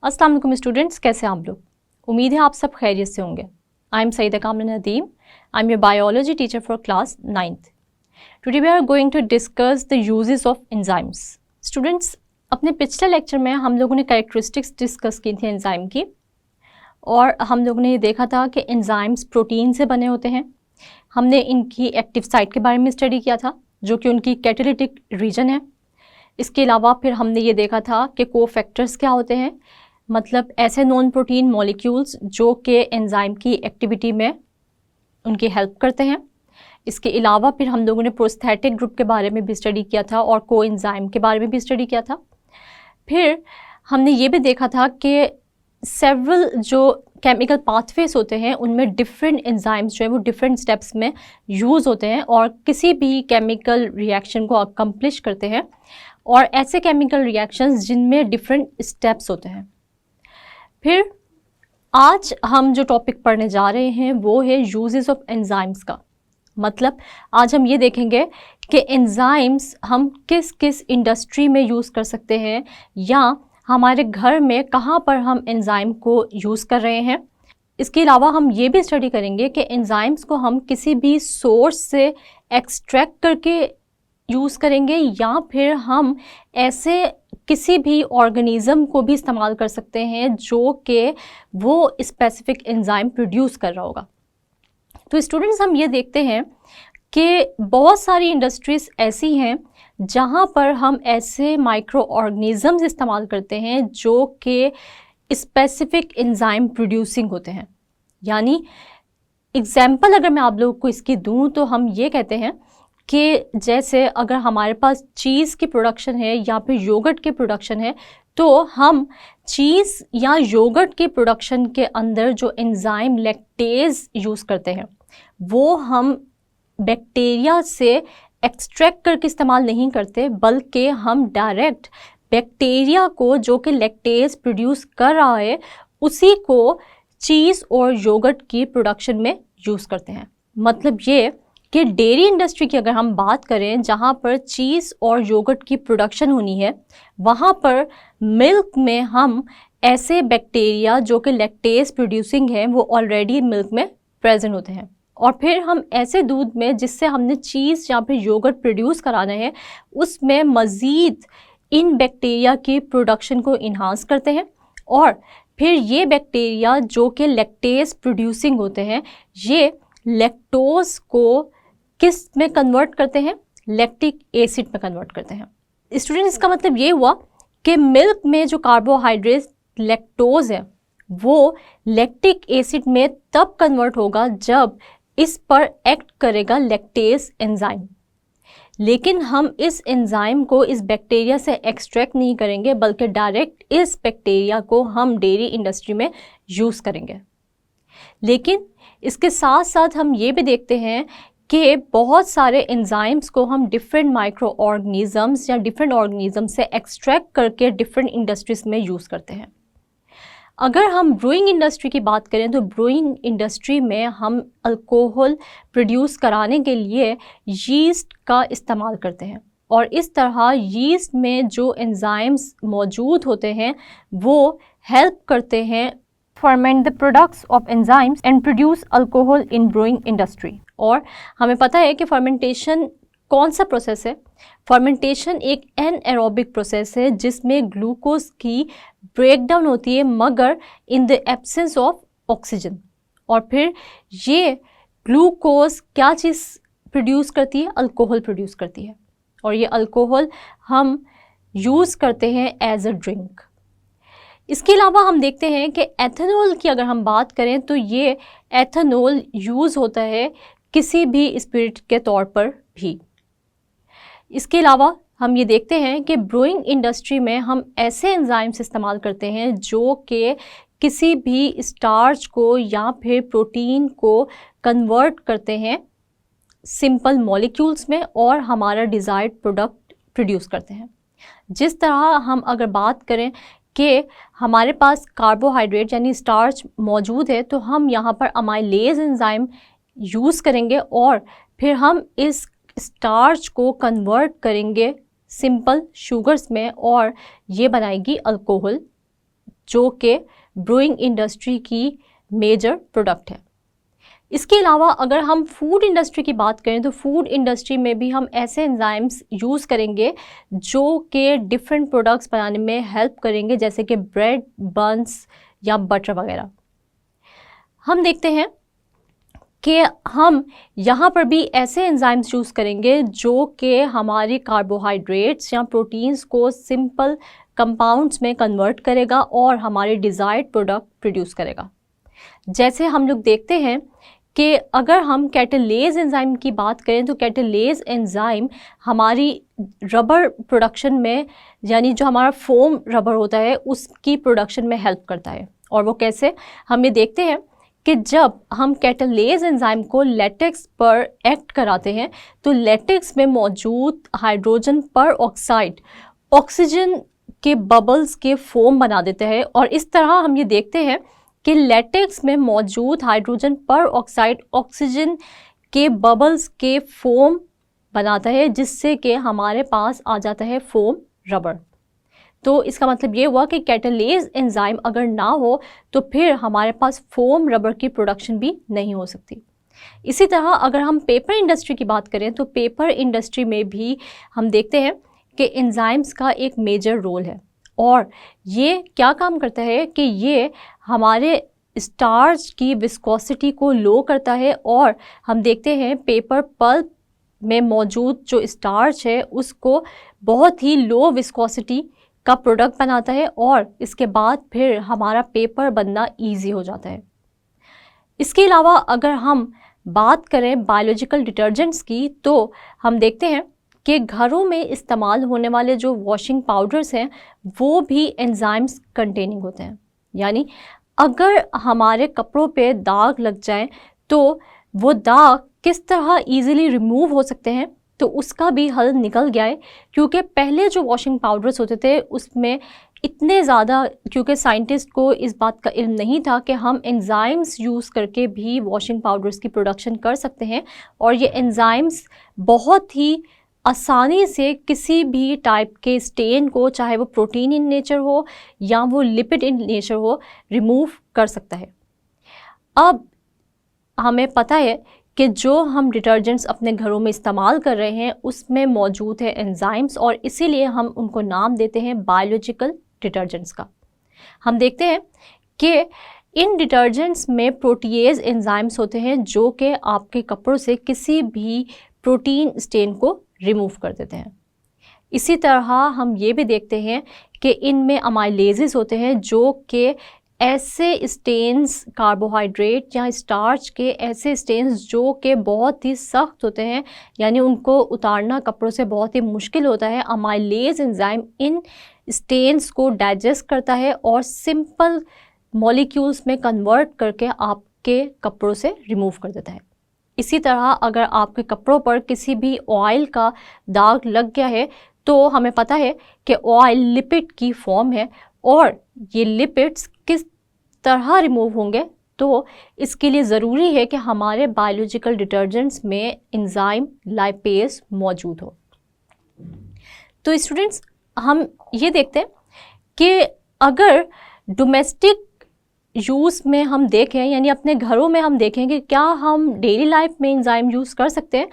अस्सलाम वालेकुम स्टूडेंट्स, कैसे हैं आप लोग। उम्मीद है आप सब खैरियत से होंगे। I am Saeeda Kamran Nadeem. I am your biology teacher for class 9th। Today we are going to discuss the uses of enzymes. Students, अपने पिछले लेक्चर में हम लोगों ने कैरेक्टरिस्टिक्स डिस्कस की थी एंजाइम की, और हम लोगों ने ये देखा था कि एंजाइम्स प्रोटीन से बने होते हैं। हमने इनकी एक्टिव साइट के बारे में स्टडी किया था, जो कि उनकी कैटालिटिक रीजन है। इसके अलावा फिर हमने ये देखा था कि कोफैक्टर्स क्या होते हैं, मतलब ऐसे नॉन प्रोटीन मॉलिक्यूल्स जो कि एंजाइम की एक्टिविटी में उनकी हेल्प करते हैं। इसके अलावा फिर हम लोगों ने प्रोस्थेटिक ग्रुप के बारे में भी स्टडी किया था और कोएंजाइम के बारे में भी स्टडी किया था। फिर हमने ये भी देखा था कि सेवरल जो केमिकल पाथवेज होते हैं उनमें डिफरेंट एंजाइम्स जो है वो डिफरेंट स्टेप्स में यूज़ होते हैं और किसी भी केमिकल रिएक्शन को अकम्प्लिश करते हैं, और ऐसे केमिकल रिएक्शंस जिनमें डिफरेंट स्टेप्स होते हैं। फिर आज हम जो टॉपिक पढ़ने जा रहे हैं वो है यूजेस ऑफ एंजाइम्स का। मतलब आज हम ये देखेंगे कि एंजाइम्स हम किस किस इंडस्ट्री में यूज़ कर सकते हैं, या हमारे घर में कहाँ पर हम एंजाइम को यूज़ कर रहे हैं। इसके अलावा हम ये भी स्टडी करेंगे कि एंजाइम्स को हम किसी भी सोर्स से एक्सट्रैक्ट करके यूज़ करेंगे, या फिर हम ऐसे किसी भी ऑर्गेनिज़म को भी इस्तेमाल कर सकते हैं जो कि वो स्पेसिफिक एंजाइम प्रोड्यूस कर रहा होगा। तो स्टूडेंट्स, हम ये देखते हैं कि बहुत सारी इंडस्ट्रीज़ ऐसी हैं जहाँ पर हम ऐसे माइक्रो ऑर्गेनिज़म्स इस्तेमाल करते हैं जो कि स्पेसिफिक एंजाइम प्रोड्यूसिंग होते हैं। यानी एग्जाम्पल अगर मैं आप लोगों को इसकी दूँ तो हम ये कहते हैं कि जैसे अगर हमारे पास चीज़ की प्रोडक्शन है या फिर योगर्ट की प्रोडक्शन है, तो हम चीज़ या योगर्ट के प्रोडक्शन के अंदर जो एंजाइम लैक्टेज यूज़ करते हैं वो हम बैक्टीरिया से एक्सट्रैक्ट करके इस्तेमाल नहीं करते, बल्कि हम डायरेक्ट बैक्टीरिया को जो कि लैक्टेज प्रोड्यूस कर रहा है उसी को चीज़ और योगर्ट की प्रोडक्शन में यूज़ करते हैं। मतलब ये कि डेयरी इंडस्ट्री की अगर हम बात करें जहाँ पर चीज़ और योगर्ट की प्रोडक्शन होनी है, वहाँ पर मिल्क में हम ऐसे बैक्टीरिया जो कि लैक्टेज प्रोड्यूसिंग है वो ऑलरेडी मिल्क में प्रेजेंट होते हैं, और फिर हम ऐसे दूध में जिससे हमने चीज़ या फिर योगर्ट प्रोड्यूस कराना है उसमें मज़ीद इन बैक्टीरिया की प्रोडक्शन को इन्हांस करते हैं, और फिर ये बैक्टीरिया जो कि लैक्टेज प्रोड्यूसिंग होते हैं ये लैक्टोज को किस में कन्वर्ट करते हैं, लैक्टिक एसिड में कन्वर्ट करते हैं। स्टूडेंट, इसका मतलब ये हुआ कि मिल्क में जो कार्बोहाइड्रेट लैक्टोज है वो लैक्टिक एसिड में तब कन्वर्ट होगा जब इस पर एक्ट करेगा लैक्टेज एंजाइम। लेकिन हम इस एंजाइम को इस बैक्टीरिया से एक्सट्रैक्ट नहीं करेंगे, बल्कि डायरेक्ट इस बैक्टीरिया को हम डेयरी इंडस्ट्री में यूज़ करेंगे। लेकिन इसके साथ साथ हम ये भी देखते हैं कि बहुत सारे एंजाइम्स को हम डिफरेंट माइक्रो ऑर्गेनिज़म्स या डिफरेंट ऑर्गेनिज़म से एक्सट्रैक्ट करके डिफरेंट इंडस्ट्रीज़ में यूज़ करते हैं। अगर हम ब्रूइंग इंडस्ट्री की बात करें तो ब्रूइंग इंडस्ट्री में हम अल्कोहल प्रोड्यूस कराने के लिए यीस्ट का इस्तेमाल करते हैं, और इस तरह यीस्ट में जो एंजाइम्स मौजूद होते हैं वो हेल्प करते हैं ferment the products of enzymes and produce alcohol in brewing industry। और हमें पता है कि फर्मेंटेशन कौन सा प्रोसेस है। फर्मेंटेशन एक एनएरोबिक प्रोसेस है जिसमें ग्लूकोज की ब्रेकडाउन होती है मगर in the absence of oxygen, और फिर ये ग्लूकोज क्या चीज़ प्रोड्यूस करती है, अल्कोहल प्रोड्यूस करती है, और ये अल्कोहल हम यूज़ करते हैं एज अ ड्रिंक। इसके अलावा हम देखते हैं कि एथेनॉल की अगर हम बात करें तो ये एथेनॉल यूज़ होता है किसी भी स्पिरिट के तौर पर भी। इसके अलावा हम ये देखते हैं कि ब्रूइंग इंडस्ट्री में हम ऐसे एंजाइम्स इस्तेमाल करते हैं जो कि किसी भी स्टार्च को या फिर प्रोटीन को कन्वर्ट करते हैं सिंपल मॉलिक्यूल्स में और हमारा डिज़ायर्ड प्रोडक्ट प्रोड्यूस करते हैं। जिस तरह हम अगर बात करें कि हमारे पास कार्बोहाइड्रेट यानी स्टार्च मौजूद है, तो हम यहाँ पर अमाइलेज एंजाइम यूज़ करेंगे और फिर हम इस स्टार्च को कन्वर्ट करेंगे सिंपल शुगर्स में, और ये बनाएगी अल्कोहल जो कि ब्रूइंग इंडस्ट्री की मेजर प्रोडक्ट है। इसके अलावा अगर हम फूड इंडस्ट्री की बात करें तो फूड इंडस्ट्री में भी हम ऐसे एंजाइम्स यूज़ करेंगे जो कि डिफरेंट प्रोडक्ट्स बनाने में हेल्प करेंगे, जैसे कि ब्रेड, बन्स या बटर वगैरह। हम देखते हैं कि हम यहाँ पर भी ऐसे एंजाइम्स यूज़ करेंगे जो कि हमारी कार्बोहाइड्रेट्स या प्रोटीन्स को सिंपल कंपाउंड्स में कन्वर्ट करेगा और हमारे डिज़ायर्ड प्रोडक्ट प्रोड्यूस करेगा। जैसे हम लोग देखते हैं कि अगर हम कैटालेज एंजाइम की बात करें तो कैटालेज एंजाइम हमारी रबर प्रोडक्शन में, यानी जो हमारा फोम रबर होता है उसकी प्रोडक्शन में हेल्प करता है। और वो कैसे, हम ये देखते हैं कि जब हम कैटालेज एंजाइम को लेटेक्स पर एक्ट कराते हैं तो लेटेक्स में मौजूद हाइड्रोजन पर ऑक्साइड ऑक्सीजन के बबल्स के फोम बना देते हैं। और इस तरह हम ये देखते हैं कि लेटेक्स में मौजूद हाइड्रोजन पर ऑक्साइड ऑक्सीजन के बबल्स के फोम बनाता है, जिससे कि हमारे पास आ जाता है फोम रबर। तो इसका मतलब ये हुआ कि कैटालेज एंजाइम अगर ना हो तो फिर हमारे पास फोम रबर की प्रोडक्शन भी नहीं हो सकती। इसी तरह अगर हम पेपर इंडस्ट्री की बात करें तो पेपर इंडस्ट्री में भी हम देखते हैं कि एंजाइम्स का एक मेजर रोल है। और ये क्या काम करता है कि ये हमारे स्टार्च की विस्कोसिटी को लो करता है, और हम देखते हैं पेपर पल्प में मौजूद जो स्टार्च है उसको बहुत ही लो विस्कोसिटी का प्रोडक्ट बनाता है, और इसके बाद फिर हमारा पेपर बनना ईजी हो जाता है। इसके अलावा अगर हम बात करें बायोलॉजिकल डिटर्जेंट्स की तो हम देखते हैं कि घरों में इस्तेमाल होने वाले जो वॉशिंग पाउडर्स हैं वो भी एंजाइम्स कंटेनिंग होते हैं। यानी अगर हमारे कपड़ों पे दाग लग जाए तो वो दाग किस तरह इजीली रिमूव हो सकते हैं, तो उसका भी हल निकल गया है। क्योंकि पहले जो वॉशिंग पाउडर्स होते थे उसमें इतने ज़्यादा, क्योंकि साइंटिस्ट को इस बात का इल्म नहीं था कि हम एंजाइम्स यूज़ करके भी वॉशिंग पाउडर्स की प्रोडक्शन कर सकते हैं, और ये एंजाइम्स बहुत ही आसानी से किसी भी टाइप के स्टेन को, चाहे वो प्रोटीन इन नेचर हो या वो लिपिड इन नेचर हो, रिमूव कर सकता है। अब हमें पता है कि जो हम डिटर्जेंट्स अपने घरों में इस्तेमाल कर रहे हैं उसमें मौजूद है एंजाइम्स, और इसीलिए हम उनको नाम देते हैं बायोलॉजिकल डिटर्जेंट्स का। हम देखते हैं कि इन डिटर्जेंट्स में प्रोटीएज एंजाइम्स होते हैं जो कि आपके कपड़ों से किसी भी प्रोटीन स्टेन को रिमूव कर देते हैं। इसी तरह हम ये भी देखते हैं कि इनमें अमाइलेजेस होते हैं जो कि ऐसे स्टेन्स, कार्बोहाइड्रेट या स्टार्च के ऐसे स्टेन्स जो कि बहुत ही सख्त होते हैं, यानी उनको उतारना कपड़ों से बहुत ही मुश्किल होता है, अमाइलेज एंजाइम इन स्टेन्स को डाइजेस्ट करता है और सिंपल मॉलिक्यूल्स में कन्वर्ट करके आपके कपड़ों से रिमूव कर देता है। इसी तरह अगर आपके कपड़ों पर किसी भी ऑयल का दाग लग गया है तो हमें पता है कि ऑयल लिपिड की फॉर्म है, और ये लिपिड्स किस तरह रिमूव होंगे, तो इसके लिए ज़रूरी है कि हमारे बायोलॉजिकल डिटर्जेंट्स में एंजाइम लाइपेज मौजूद हो। तो स्टूडेंट्स, हम ये देखते हैं कि अगर डोमेस्टिक यूज़ में हम देखें, यानी अपने घरों में हम देखें कि क्या हम डेली लाइफ में एंजाइम यूज़ कर सकते हैं,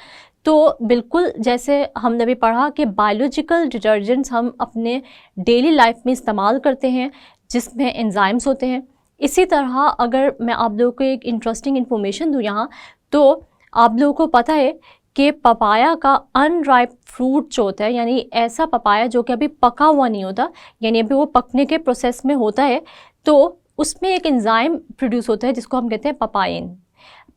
तो बिल्कुल जैसे हमने भी पढ़ा कि बायोलॉजिकल डिटर्जेंट्स हम अपने डेली लाइफ में इस्तेमाल करते हैं जिसमें एंजाइम्स होते हैं। इसी तरह अगर मैं आप लोगों को एक इंटरेस्टिंग इन्फॉर्मेशन दूँ यहाँ, तो आप लोगों को पता है कि पपाया का अनराइप फ्रूट जो होता है, यानी ऐसा पपाया जो कि अभी पका हुआ नहीं होता, यानी अभी वो पकने के प्रोसेस में होता है, तो उसमें एक एंजाइम प्रोड्यूस होता है जिसको हम कहते हैं पपाइन।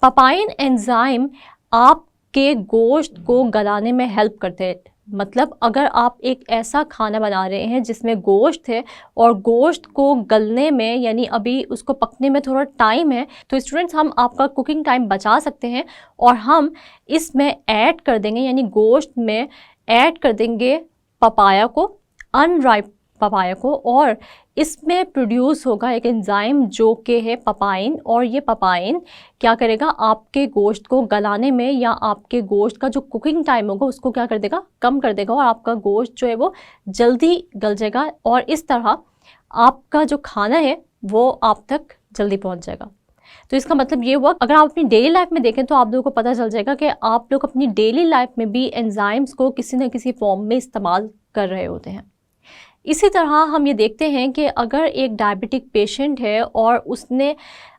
पपाइन एंजाइम आपके गोश्त को गलाने में हेल्प करते हैं। मतलब अगर आप एक ऐसा खाना बना रहे हैं जिसमें गोश्त है और गोश्त को गलने में, यानी अभी उसको पकने में थोड़ा टाइम है, तो स्टूडेंट्स हम आपका कुकिंग टाइम बचा सकते हैं और हम इसमें ऐड कर देंगे, यानी गोश्त में ऐड कर देंगे पपाया को, अनराइप पपाया को, और इसमें प्रोड्यूस होगा एक एंजाइम जो कि है पपाइन। और ये पपाइन क्या करेगा, आपके गोश्त को गलाने में या आपके गोश्त का जो कुकिंग टाइम होगा उसको क्या कर देगा, कम कर देगा, और आपका गोश्त जो है वो जल्दी गल जाएगा। और इस तरह आपका जो खाना है वो आप तक जल्दी पहुंच जाएगा। तो इसका मतलब ये हुआ, अगर आप अपनी डेली लाइफ में देखें तो आप लोगों को पता चल जाएगा कि आप लोग अपनी डेली लाइफ में भी एंजाइम्स को किसी न किसी फॉर्म में इस्तेमाल कर रहे होते हैं। इसी तरह हम ये देखते हैं कि अगर एक डायबिटिक पेशेंट है और उसने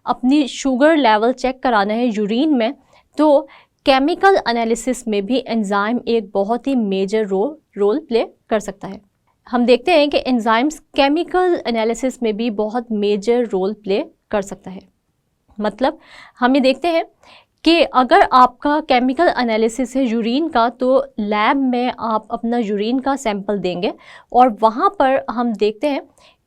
अपनी शुगर लेवल चेक कराना है यूरिन में, तो केमिकल एनालिसिस में भी एंजाइम एक बहुत ही मेजर रोल प्ले कर सकता है। हम देखते हैं कि एंजाइम्स केमिकल एनालिसिस में भी बहुत मेजर रोल प्ले कर सकता है। मतलब हम ये देखते हैं कि अगर आपका केमिकल एनालिसिस है यूरिन का, तो लैब में आप अपना यूरिन का सैंपल देंगे और वहाँ पर हम देखते हैं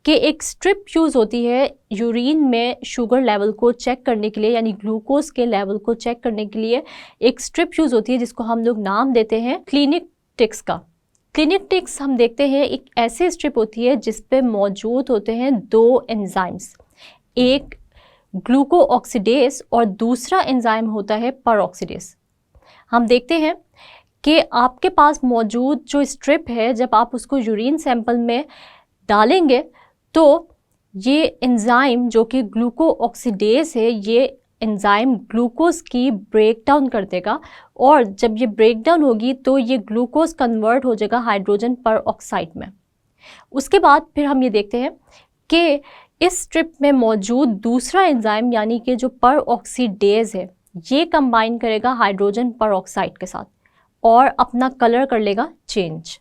कि एक स्ट्रिप यूज़ होती है यूरिन में शुगर लेवल को चेक करने के लिए, यानी ग्लूकोज के लेवल को चेक करने के लिए एक स्ट्रिप यूज़ होती है जिसको हम लोग नाम देते हैं क्लिनिक टिक्स का। क्लिनिक टिक्स हम देखते हैं एक ऐसी स्ट्रिप होती है जिस पे मौजूद होते हैं दो एंजाइम्स, एक ग्लूकोऑक्सीडेज और दूसरा एंजाइम होता है परऑक्सीडेज। हम देखते हैं कि आपके पास मौजूद जो स्ट्रिप है, जब आप उसको यूरिन सैंपल में डालेंगे तो ये एंजाइम जो कि ग्लूकोऑक्सीडेज है, ये एंजाइम ग्लूकोज की ब्रेक डाउन कर देगा और जब ये ब्रेक डाउन होगी तो ये ग्लूकोज कन्वर्ट हो जाएगा हाइड्रोजन परऑक्साइड में। उसके बाद फिर हम ये देखते हैं कि इस स्ट्रिप में मौजूद दूसरा एंजाइम यानी कि जो परऑक्सीडेज है, ये कंबाइन करेगा हाइड्रोजन परऑक्साइड के साथ और अपना कलर कर लेगा चेंज।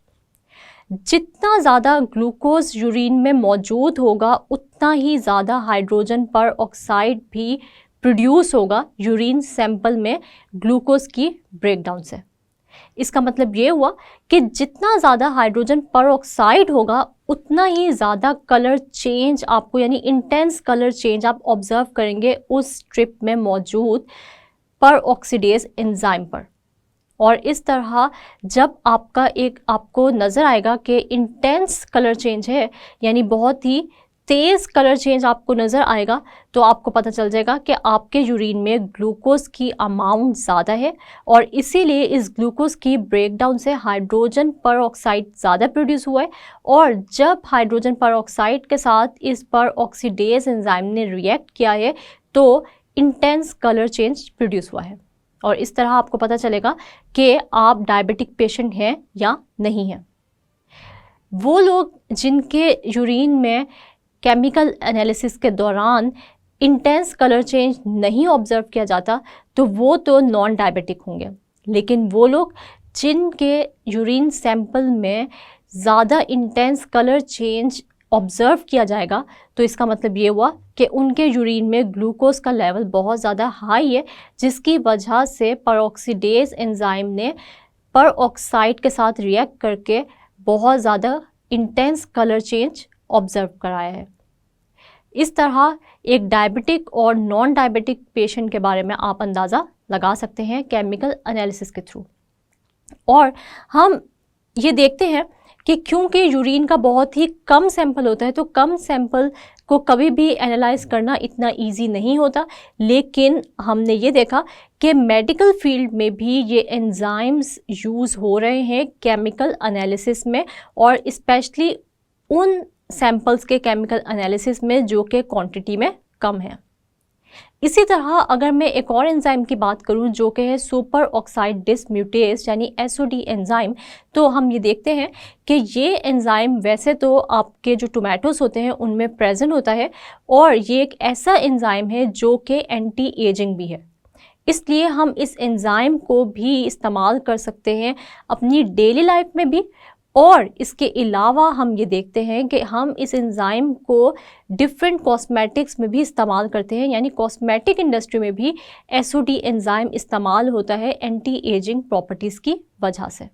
जितना ज़्यादा ग्लूकोज यूरिन में मौजूद होगा उतना ही ज़्यादा हाइड्रोजन परऑक्साइड भी प्रोड्यूस होगा यूरिन सैंपल में ग्लूकोज की ब्रेकडाउन से। इसका मतलब ये हुआ कि जितना ज़्यादा हाइड्रोजन परऑक्साइड होगा उतना ही ज़्यादा कलर चेंज आपको, यानी इंटेंस कलर चेंज आप ऑब्जर्व करेंगे उस स्ट्रिप में मौजूद परऑक्सीडेज एंजाइम पर। और इस तरह जब आपको नज़र आएगा कि इंटेंस कलर चेंज है, यानी बहुत ही तेज़ कलर चेंज आपको नज़र आएगा, तो आपको पता चल जाएगा कि आपके यूरिन में ग्लूकोज की अमाउंट ज़्यादा है और इसीलिए इस ग्लूकोज की ब्रेकडाउन से हाइड्रोजन परऑक्साइड ज़्यादा प्रोड्यूस हुआ है। और जब हाइड्रोजन परऑक्साइड के साथ इस परऑक्सीडेज एंजाइम ने रिएक्ट किया है तो इंटेंस कलर चेंज प्रोड्यूस हुआ है। और इस तरह आपको पता चलेगा कि आप डायबिटिक पेशेंट हैं या नहीं हैं। वो लोग जिनके यूरिन में केमिकल एनालिसिस के दौरान इंटेंस कलर चेंज नहीं ऑब्जर्व किया जाता तो वो तो नॉन डायबिटिक होंगे, लेकिन वो लोग जिनके यूरिन सैंपल में ज़्यादा इंटेंस कलर चेंज ऑब्जर्व किया जाएगा तो इसका मतलब ये हुआ कि उनके यूरिन में ग्लूकोज का लेवल बहुत ज़्यादा हाई है, जिसकी वजह से परऑक्सीडेज एंजाइम ने परऑक्साइड के साथ रिएक्ट करके बहुत ज़्यादा इंटेंस कलर चेंज ऑब्जर्व कराया है। इस तरह एक डायबिटिक और नॉन डायबिटिक पेशेंट के बारे में आप अंदाज़ा लगा सकते हैं केमिकल एनालिसिस के थ्रू। और हम ये देखते हैं कि क्योंकि यूरिन का बहुत ही कम सैंपल होता है तो कम सैंपल को कभी भी एनालाइज करना इतना इजी नहीं होता, लेकिन हमने ये देखा कि मेडिकल फील्ड में भी ये एंजाइम्स यूज़ हो रहे हैं केमिकल एनालिसिस में, और स्पेशली उन सैंपल्स के केमिकल एनालिसिस में जो कि क्वांटिटी में कम है। इसी तरह अगर मैं एक और एंजाइम की बात करूं जो कि है सुपर ऑक्साइड डिसम्यूटेज यानी SOD एंजाइम, तो हम ये देखते हैं कि ये एंजाइम वैसे तो आपके जो टोमेटोज होते हैं उनमें प्रेजेंट होता है और ये एक ऐसा एंजाइम है जो कि एंटी एजिंग भी है, इसलिए हम इस एंजाइम को भी इस्तेमाल कर सकते हैं अपनी डेली लाइफ में भी। और इसके अलावा हम ये देखते हैं कि हम इस एंजाइम को डिफरेंट कॉस्मेटिक्स में भी इस्तेमाल करते हैं, यानी कॉस्मेटिक इंडस्ट्री में भी SOD एंजाइम इस्तेमाल होता है एंटी एजिंग प्रॉपर्टीज़ की वजह से।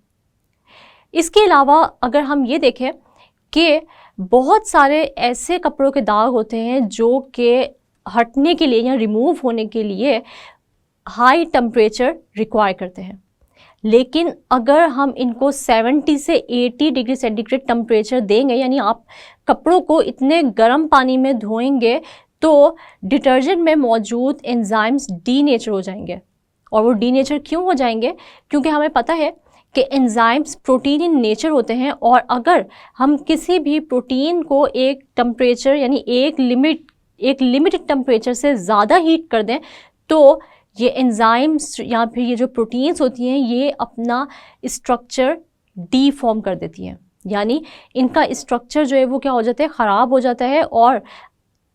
इसके अलावा अगर हम ये देखें कि बहुत सारे ऐसे कपड़ों के दाग होते हैं जो कि हटने के लिए या रिमूव होने के लिए हाई टेम्परेचर रिक्वायर करते हैं, लेकिन अगर हम इनको 70 से 80 डिग्री सेंटीग्रेड टेम्परेचर देंगे, यानी आप कपड़ों को इतने गर्म पानी में धोएंगे तो डिटर्जेंट में मौजूद एंजाइम्स डीनेचर हो जाएंगे। और वो डीनेचर क्यों हो जाएंगे? क्योंकि हमें पता है कि एंजाइम्स प्रोटीन इन नेचर होते हैं, और अगर हम किसी भी प्रोटीन को एक टेम्परेचर यानी एक लिमिटेड टेम्परेचर से ज़्यादा हीट कर दें तो ये एंजाइम्स या फिर ये जो प्रोटीन्स होती हैं ये अपना स्ट्रक्चर डीफॉर्म कर देती हैं, यानी इनका स्ट्रक्चर जो है वो क्या हो जाता है, ख़राब हो जाता है। और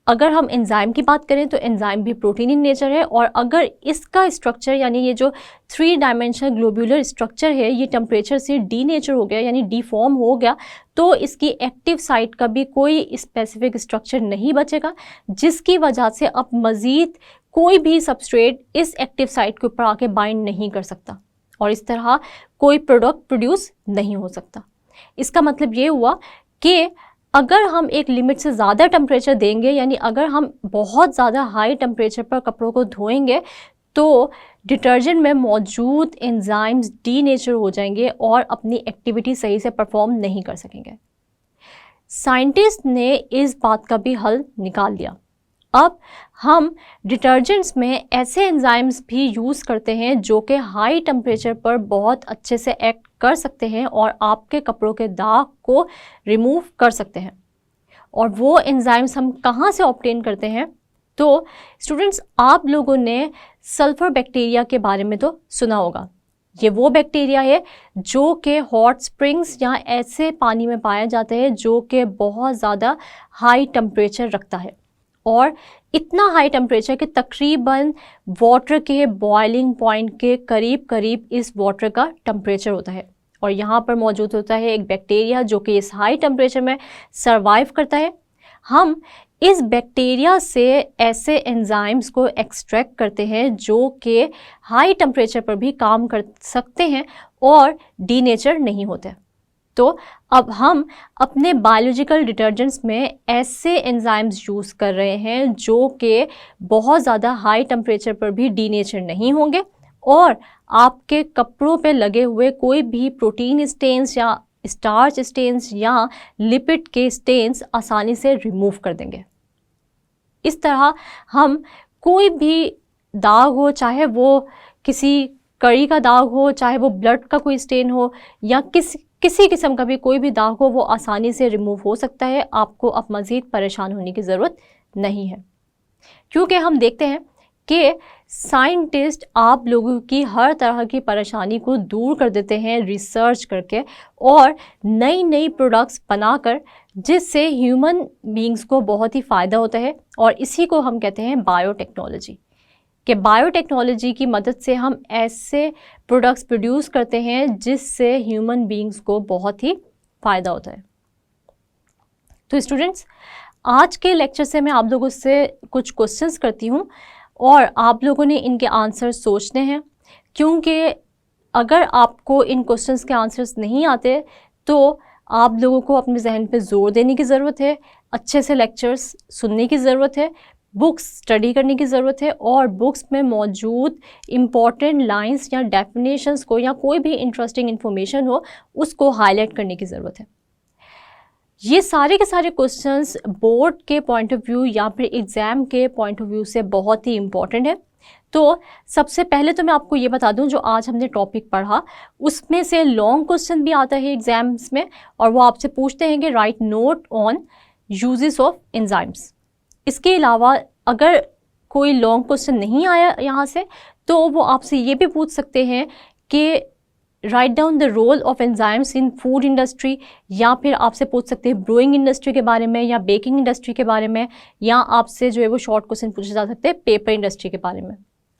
अगर हम एंजाइम की बात करें तो एंजाइम भी प्रोटीन इन नेचर है, और अगर इसका स्ट्रक्चर यानी ये जो 3 डायमेंशनल ग्लोब्यूलर स्ट्रक्चर है ये टेम्परेचर से डी नेचर हो गया यानी डीफॉर्म हो गया, तो इसकी एक्टिव साइट का भी कोई स्पेसिफिक स्ट्रक्चर नहीं बचेगा, जिसकी वजह से अब मज़ीद कोई भी सबस्ट्रेट इस एक्टिव साइट के ऊपर आके बाइंड नहीं कर सकता, और इस तरह कोई प्रोडक्ट प्रोड्यूस नहीं हो सकता। इसका मतलब ये हुआ कि अगर हम एक लिमिट से ज़्यादा टेम्परेचर देंगे, यानी अगर हम बहुत ज़्यादा हाई टेम्परेचर पर कपड़ों को धोएंगे तो डिटर्जेंट में मौजूद एंजाइम्स डी नेचर हो जाएंगे और अपनी एक्टिविटी सही से परफॉर्म नहीं कर सकेंगे। साइंटिस्ट ने इस बात का भी हल निकाल दिया। अब हम डिटर्जेंट्स में ऐसे एंजाइम्स भी यूज़ करते हैं जो कि हाई टेम्परेचर पर बहुत अच्छे से एक्ट कर सकते हैं और आपके कपड़ों के दाग को रिमूव कर सकते हैं। और वो एंजाइम्स हम कहाँ से ऑब्टेन करते हैं? तो स्टूडेंट्स, आप लोगों ने सल्फर बैक्टीरिया के बारे में तो सुना होगा। ये वो बैक्टीरिया है जो कि हॉट स्प्रिंग्स या ऐसे पानी में पाया जाता है जो कि बहुत ज़्यादा हाई टेम्परेचर रखता है, और इतना हाई टेम्परेचर कि तकरीबन वाटर के बॉइलिंग पॉइंट के करीब करीब इस वाटर का टेम्परेचर होता है। और यहाँ पर मौजूद होता है एक बैक्टीरिया जो कि इस हाई टेम्परेचर में सरवाइव करता है। हम इस बैक्टीरिया से ऐसे एंजाइम्स को एक्सट्रैक्ट करते हैं जो कि हाई टेम्परेचर पर भी काम कर सकते हैं और डीनेचर नहीं होते। तो अब हम अपने बायोलॉजिकल डिटर्जेंट्स में ऐसे एंजाइम्स यूज़ कर रहे हैं जो कि बहुत ज़्यादा हाई टेम्परेचर पर भी डीनेचर नहीं होंगे और आपके कपड़ों पे लगे हुए कोई भी प्रोटीन स्टेन्स या स्टार्च स्टेन्स या लिपिड के स्टेन्स आसानी से रिमूव कर देंगे। इस तरह हम कोई भी दाग हो, चाहे वो किसी कड़ी का दाग हो, चाहे वो ब्लड का कोई स्टेन हो या किसी किस्म का भी कोई भी दाग हो, वो आसानी से रिमूव हो सकता है। आपको अब मज़ीद परेशान होने की ज़रूरत नहीं है, क्योंकि हम देखते हैं कि साइंटिस्ट आप लोगों की हर तरह की परेशानी को दूर कर देते हैं रिसर्च करके और नई नई प्रोडक्ट्स बनाकर, जिससे ह्यूमन बींग्स को बहुत ही फ़ायदा होता है। और इसी को हम कहते हैं बायोटेक्नोलॉजी, कि बायोटेक्नोलॉजी की मदद से हम ऐसे प्रोडक्ट्स प्रोड्यूस करते हैं जिससे ह्यूमन बींग्स को बहुत ही फ़ायदा होता है। तो स्टूडेंट्स, आज के लेक्चर से मैं आप लोगों से कुछ क्वेश्चंस करती हूँ और आप लोगों ने इनके आंसर सोचने हैं, क्योंकि अगर आपको इन क्वेश्चंस के आंसर्स नहीं आते तो आप लोगों को अपने जहन पे जोर देने की ज़रूरत है, अच्छे से लेक्चर्स सुनने की ज़रूरत है, बुक्स स्टडी करने की ज़रूरत है और बुक्स में मौजूद इम्पॉर्टेंट लाइंस या डेफिनेशंस को या कोई भी इंटरेस्टिंग इन्फॉर्मेशन हो उसको हाईलाइट करने की ज़रूरत है। ये सारे के सारे क्वेश्चंस बोर्ड के पॉइंट ऑफ व्यू या फिर एग्ज़ाम के पॉइंट ऑफ व्यू से बहुत ही इम्पॉर्टेंट है। तो सबसे पहले तो मैं आपको ये बता दूं, जो आज हमने टॉपिक पढ़ा उसमें से लॉन्ग क्वेश्चन भी आता है एग्जाम्स में, और वो आपसे पूछते हैं कि right note on uses of enzymes. इसके अलावा अगर कोई लॉन्ग क्वेश्चन नहीं आया यहाँ से तो वो आपसे ये भी पूछ सकते हैं कि write down the role of enzymes in food industry, या फिर आपसे पूछ सकते हैं ब्रूइंग इंडस्ट्री के बारे में या बेकिंग इंडस्ट्री के बारे में, या आपसे जो है वो शॉर्ट क्वेश्चन पूछे जा सकते हैं पेपर इंडस्ट्री के बारे में।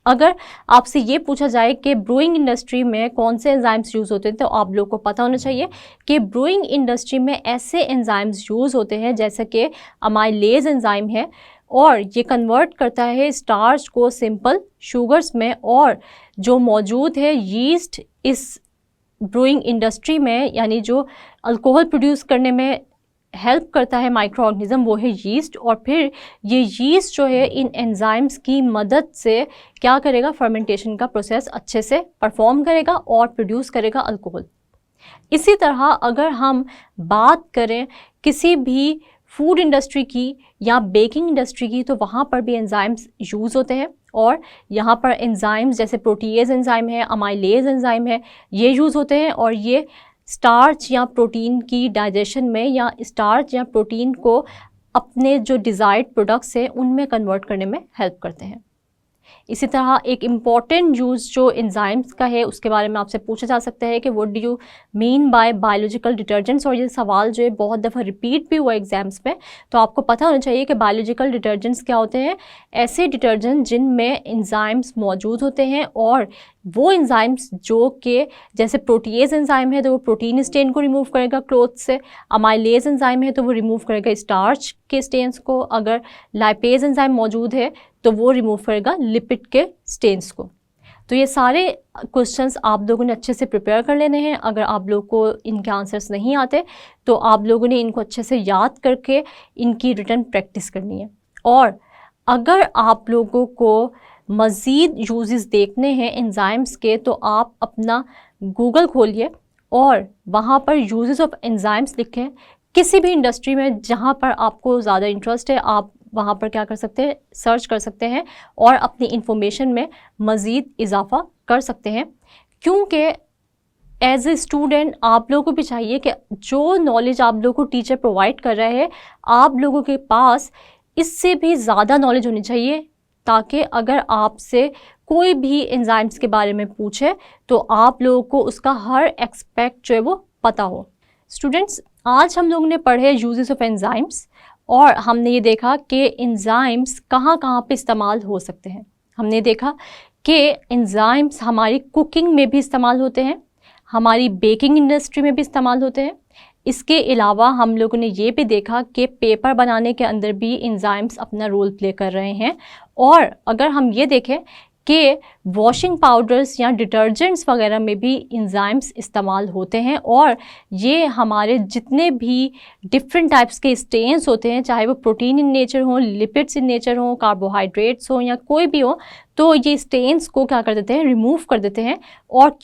अगर आपसे ये पूछा जाए कि ब्रूइंग इंडस्ट्री में कौन से एंजाइम्स यूज़ होते हैं, तो आप लोग को पता होना चाहिए कि ब्रूइंग इंडस्ट्री में ऐसे एंजाइम्स यूज़ होते हैं जैसे कि अमाइलेज एंजाइम है, और ये कन्वर्ट करता है स्टार्च को सिंपल शुगर्स में, और जो मौजूद है यीस्ट इस ब्रूइंग इंडस्ट्री में, यानी जो अल्कोहल प्रोड्यूस करने में हेल्प करता है माइक्रो ऑर्गेनिज्म, वो है यीस्ट। और फिर ये यीस्ट जो है इन एंजाइम्स की मदद से क्या करेगा, फर्मेंटेशन का प्रोसेस अच्छे से परफॉर्म करेगा और प्रोड्यूस करेगा अल्कोहल। इसी तरह अगर हम बात करें किसी भी फूड इंडस्ट्री की या बेकिंग इंडस्ट्री की, तो वहाँ पर भी एंजाइम्स यूज़ होते हैं। और यहाँ पर एंजाइम्स जैसे प्रोटीएज एंजाइम है, अमाइलेज एंजाइम है, ये यूज़ होते हैं और ये स्टार्च या प्रोटीन की डाइजेशन में या स्टार्च या प्रोटीन को अपने जो डिज़ायर्ड प्रोडक्ट्स हैं उनमें कन्वर्ट करने में हेल्प करते हैं। इसी तरह एक इम्पॉर्टेंट यूज़ जो एंजाइम्स का है उसके बारे में आपसे पूछा जा सकता है कि what do you mean by biological detergents. और ये सवाल जो है बहुत दफ़ा रिपीट भी हुआ एग्जाम्स में, तो आपको पता होना चाहिए कि बायोलॉजिकल डिटर्जेंट्स क्या होते हैं। ऐसे डिटर्जेंट जिनमें एंजाइम्स मौजूद होते हैं और वो एंजाइम्स जो कि जैसे प्रोटीएज एंजाइम है तो वो प्रोटीन स्टेन को रिमूव करेगा क्लोथ से, अमाइलेज एंजाइम है तो वो रिमूव करेगा स्टार्च के स्टेन्स को, अगर लाइपेज एंजाइम मौजूद है तो वो रिमूव करेगा लिपिड के स्टेन्स को। तो ये सारे क्वेश्चंस आप लोगों ने अच्छे से प्रिपेयर कर लेने हैं। अगर आप लोग को इनके आंसर्स नहीं आते तो आप लोगों ने इनको अच्छे से याद करके इनकी रिटन प्रैक्टिस करनी है। और अगर आप लोगों को मज़ीद यूजेस देखने हैं एंजाइम्स के तो आप अपना गूगल खोलिए और वहाँ पर यूजेस ऑफ एंजाइम्स लिखें। किसी भी इंडस्ट्री में जहाँ पर आपको ज़्यादा इंटरेस्ट है आप वहाँ पर क्या कर सकते हैं, सर्च कर सकते हैं और अपनी इंफॉर्मेशन में मज़ीद इजाफा कर सकते हैं। क्योंकि एज ए स्टूडेंट आप लोगों को भी चाहिए कि जो नॉलेज आप लोगों को टीचर प्रोवाइड कर रहे हैं आप लोगों के पास इससे भी ज़्यादा नॉलेज होनी चाहिए, ताकि अगर आपसे कोई भी एंजाइम्स के बारे में पूछे तो आप लोगों को उसका हर एक्सपेक्ट जो है वो पता हो। स्टूडेंट्स, आज हम लोगों ने पढ़े यूजेस ऑफ एंजाइम्स और हमने ये देखा कि एंजाइम्स कहाँ कहाँ पे इस्तेमाल हो सकते हैं। हमने देखा कि एंजाइम्स हमारी कुकिंग में भी इस्तेमाल होते हैं, हमारी बेकिंग इंडस्ट्री में भी इस्तेमाल होते हैं। इसके अलावा हम लोगों ने ये भी देखा कि पेपर बनाने के अंदर भी एंजाइम्स अपना रोल प्ले कर रहे हैं। और अगर हम ये देखें कि वॉशिंग पाउडर्स या डिटर्जेंट्स वगैरह में भी एंजाइम्स इस्तेमाल होते हैं और ये हमारे जितने भी डिफरेंट टाइप्स के स्टेन्स होते हैं, चाहे वो प्रोटीन इन नेचर हो, लिपिड्स इन नेचर हो, कार्बोहाइड्रेट्स हो या कोई भी हो, तो ये स्टेन्स को क्या कर देते हैं, रिमूव कर देते हैं। और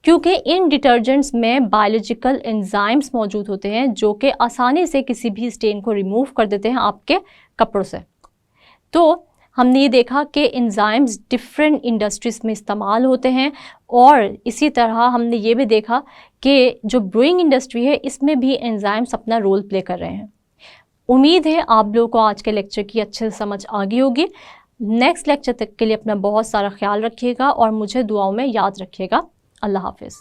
क्योंकि इन डिटर्जेंट्स में बायोलॉजिकल एंजाइम्स मौजूद होते हैं जो कि आसानी से किसी भी स्टेन को रिमूव कर देते हैं आपके कपड़ों से। तो हमने ये देखा कि एंजाइम्स डिफरेंट इंडस्ट्रीज़ में इस्तेमाल होते हैं और इसी तरह हमने ये भी देखा कि जो ब्रूइंग इंडस्ट्री है इसमें भी एंजाइम्स अपना रोल प्ले कर रहे हैं। उम्मीद है आप लोगों को आज के लेक्चर की अच्छे से समझ आ गई होगी। नेक्स्ट लेक्चर तक के लिए अपना बहुत सारा ख्याल रखिएगा और मुझे दुआओं में याद रखिएगा। अल्लाह हाफिज़।